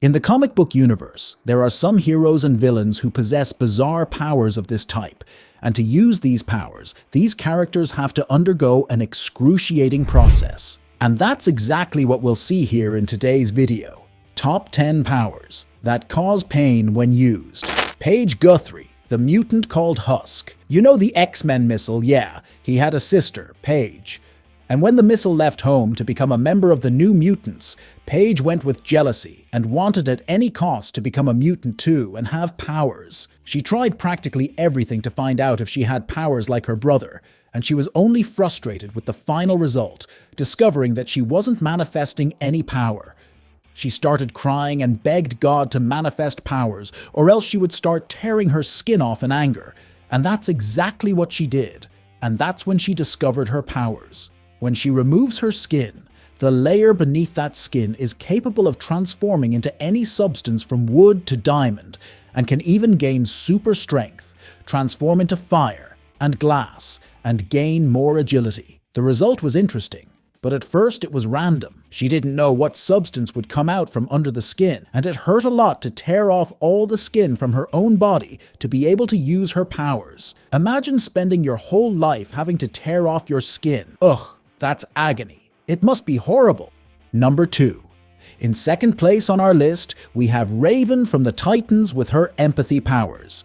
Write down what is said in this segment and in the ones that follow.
In the comic book universe, there are some heroes and villains who possess bizarre powers of this type, and to use these powers, these characters have to undergo an excruciating process. And that's exactly what we'll see here in today's video. Top 10 powers that cause pain when used. Paige Guthrie, the mutant called Husk. You know the X-Men missile, yeah, he had a sister, Paige. And when the missile left home to become a member of the New Mutants, Paige went with jealousy and wanted at any cost to become a mutant too and have powers. She tried practically everything to find out if she had powers like her brother, and she was only frustrated with the final result, discovering that she wasn't manifesting any power. She started crying and begged God to manifest powers, or else she would start tearing her skin off in anger. And that's exactly what she did. And that's when she discovered her powers. When she removes her skin, the layer beneath that skin is capable of transforming into any substance from wood to diamond, and can even gain super strength, transform into fire and glass, and gain more agility. The result was interesting, but at first it was random. She didn't know what substance would come out from under the skin, and it hurt a lot to tear off all the skin from her own body to be able to use her powers. Imagine spending your whole life having to tear off your skin. Ugh. That's agony. It must be horrible. Number 2. In second place on our list, we have Raven from the Titans with her empathy powers.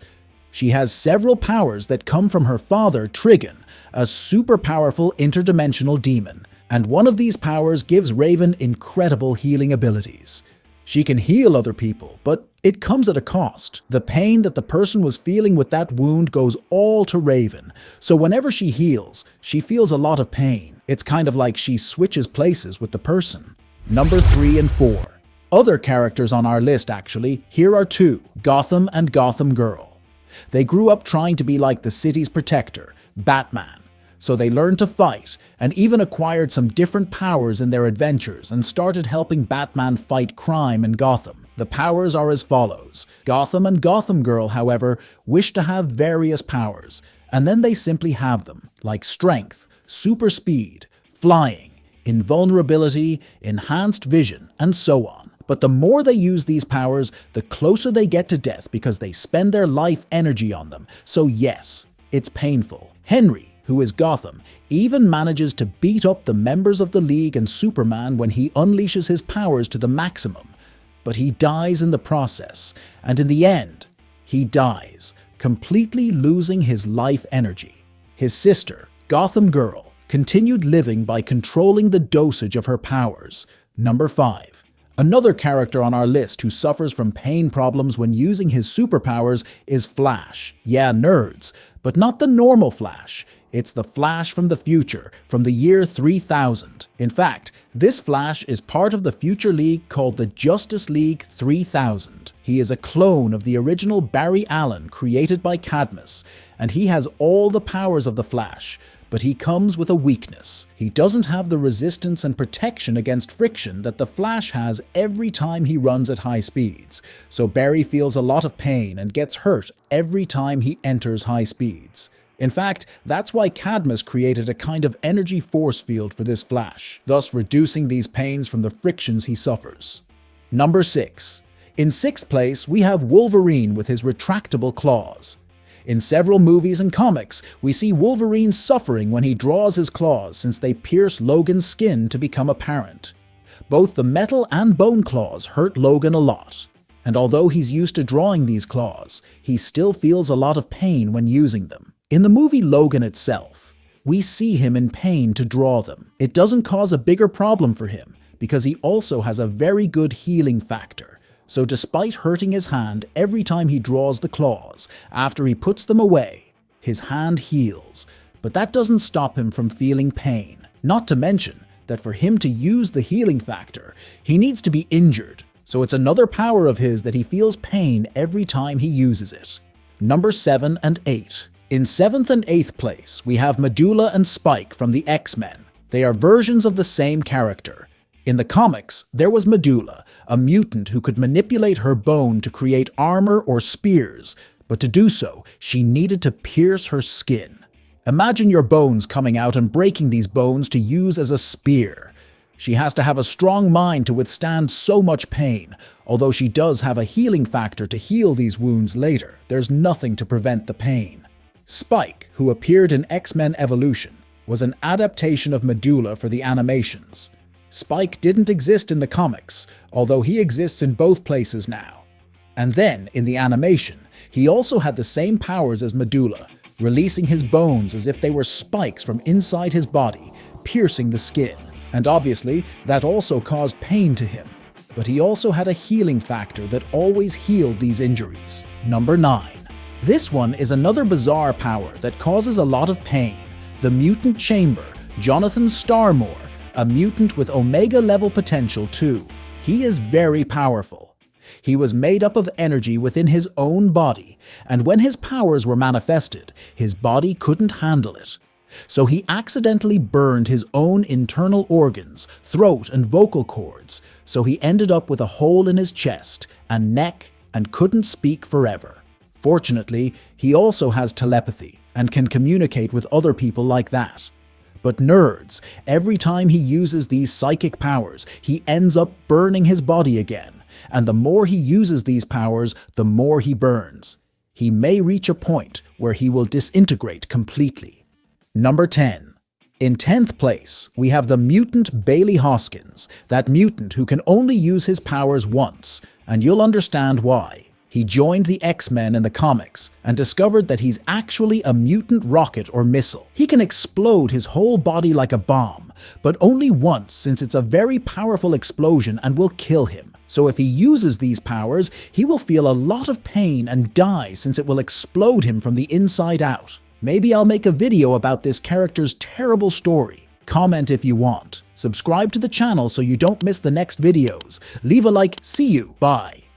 She has several powers that come from her father, Trigon, a super powerful interdimensional demon. And one of these powers gives Raven incredible healing abilities. She can heal other people, but it comes at a cost. The pain that the person was feeling with that wound goes all to Raven, so whenever she heals, she feels a lot of pain. It's kind of like she switches places with the person. Number 3 and 4. Other characters on our list actually, here are 2, Gotham and Gotham Girl. They grew up trying to be like the city's protector, Batman. So they learned to fight, and even acquired some different powers in their adventures and started helping Batman fight crime in Gotham. The powers are as follows. Gotham and Gotham Girl, however, wish to have various powers, and then they simply have them, like strength, super speed, flying, invulnerability, enhanced vision, and so on. But the more they use these powers, the closer they get to death because they spend their life energy on them. So yes, it's painful. Henry, who is Gotham, even manages to beat up the members of the League and Superman when he unleashes his powers to the maximum. But he dies in the process, and in the end, he dies, completely losing his life energy. His sister, Gotham Girl, continued living by controlling the dosage of her powers. Number 5. Another character on our list who suffers from pain problems when using his superpowers is Flash. Yeah, nerds, but not the normal Flash. It's the Flash from the future, from the year 3000. In fact, this Flash is part of the future league called the Justice League 3000. He is a clone of the original Barry Allen created by Cadmus, and he has all the powers of the Flash, but he comes with a weakness. He doesn't have the resistance and protection against friction that the Flash has every time he runs at high speeds, so Barry feels a lot of pain and gets hurt every time he enters high speeds. In fact, that's why Cadmus created a kind of energy force field for this Flash, thus reducing these pains from the frictions he suffers. Number 6. In 6th place, we have Wolverine with his retractable claws. In several movies and comics, we see Wolverine suffering when he draws his claws since they pierce Logan's skin to become apparent. Both the metal and bone claws hurt Logan a lot. And although he's used to drawing these claws, he still feels a lot of pain when using them. In the movie Logan itself, we see him in pain to draw them. It doesn't cause a bigger problem for him because he also has a very good healing factor. So despite hurting his hand every time he draws the claws, after he puts them away, his hand heals. But that doesn't stop him from feeling pain. Not to mention that for him to use the healing factor, he needs to be injured. So it's another power of his that he feels pain every time he uses it. Number 7 and 8. In 7th and 8th place, we have Medusa and Spike from the X-Men. They are versions of the same character. In the comics, there was Medusa, a mutant who could manipulate her bone to create armor or spears, but to do so, she needed to pierce her skin. Imagine your bones coming out and breaking these bones to use as a spear. She has to have a strong mind to withstand so much pain. Although she does have a healing factor to heal these wounds later, there's nothing to prevent the pain. Spike, who appeared in X-Men Evolution, was an adaptation of Medusa for the animations. Spike didn't exist in the comics, although he exists in both places now. And then, in the animation, he also had the same powers as Medusa, releasing his bones as if they were spikes from inside his body, piercing the skin. And obviously, that also caused pain to him. But he also had a healing factor that always healed these injuries. Number 9. This one is another bizarre power that causes a lot of pain. The Mutant Chamber, Jonathan Starmore, a mutant with Omega-level potential too. He is very powerful. He was made up of energy within his own body, and when his powers were manifested, his body couldn't handle it. So he accidentally burned his own internal organs, throat and vocal cords, so he ended up with a hole in his chest and neck and couldn't speak forever. Fortunately, he also has telepathy and can communicate with other people like that. But nerds, every time he uses these psychic powers, he ends up burning his body again, and the more he uses these powers, the more he burns. He may reach a point where he will disintegrate completely. Number 10. In 10th place, we have the mutant Bailey Hoskins, that mutant who can only use his powers once, and you'll understand why. He joined the X-Men in the comics and discovered that he's actually a mutant rocket or missile. He can explode his whole body like a bomb, but only once since it's a very powerful explosion and will kill him. So if he uses these powers, he will feel a lot of pain and die since it will explode him from the inside out. Maybe I'll make a video about this character's terrible story. Comment if you want. Subscribe to the channel so you don't miss the next videos. Leave a like. See you. Bye.